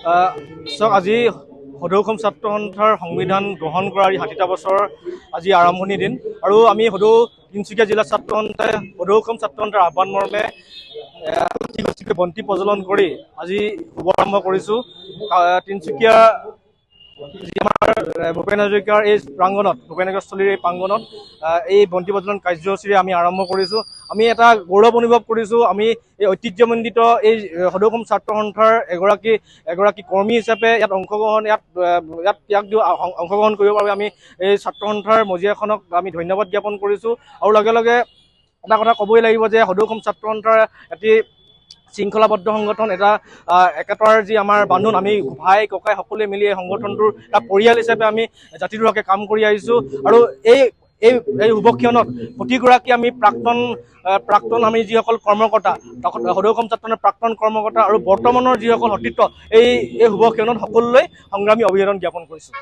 চাওক আজি সদৌ অসম ছাত্ৰ সন্থাৰ সংবিধান গ্ৰহণ কৰাৰ ৬০টা বছৰ আজি আৰম্ভণি দিন আৰু আমি সদৌ তিনিচুকীয়া জিলা ছাত্ৰ সন্থাই সদৌ অসম ছাত্ৰ সন্থাৰ আহ্বান মৰ্মে বন্তি প্ৰজ্বলন কৰি আজি শুভাৰম্ভ কৰিছোঁ। তিনিচুকীয়া যি আমাৰ ভূপেন হাজৰিকাৰ এই প্ৰাংগণত ভূপেন হাজৰিকাস্থলীৰ এই প্ৰাংগণত এই বন্তি প্ৰজ্বলন কাৰ্যসূচীৰে আমি আৰম্ভ কৰিছোঁ। আমি এটা গৌৰৱ অনুভৱ কৰিছোঁ, আমি এই ঐতিহ্যমণ্ডিত এই সদৌ অসম ছাত্ৰ সন্থাৰ এগৰাকী কৰ্মী হিচাপে ইয়াত অংশগ্ৰহণ কৰিব বাবে আমি এই ছাত্ৰ সন্থাৰ মজিয়াখনক আমি ধন্যবাদ জ্ঞাপন কৰিছোঁ। আৰু লগে লগে এটা কথা ক'বই লাগিব যে সদৌ অসম ছাত্ৰ সন্থাৰ এটি শৃংখলাবদ্ধ সংগঠন, এটা একেটাৰ যি আমাৰ বান্ধোন, আমি ভাই ককাই সকলোৱে মিলি এই সংগঠনটোৰ এটা পৰিয়াল হিচাপে আমি জাতিটোৰ হকে কাম কৰি আহিছোঁ। আৰু এই শুভক্ষণত প্ৰতিগৰাকী আমি প্ৰাক্তন আমি যিসকল কৰ্মকৰ্তা, সদৌ অসম ছাত্ৰ সন্থাৰ প্ৰাক্তন কৰ্মকৰ্তা আৰু বৰ্তমানৰ যিসকল সতীৰ্থ এই শুভক্ষণত সকলোলৈ সংগ্ৰামী অভিবাদন জ্ঞাপন কৰিছোঁ।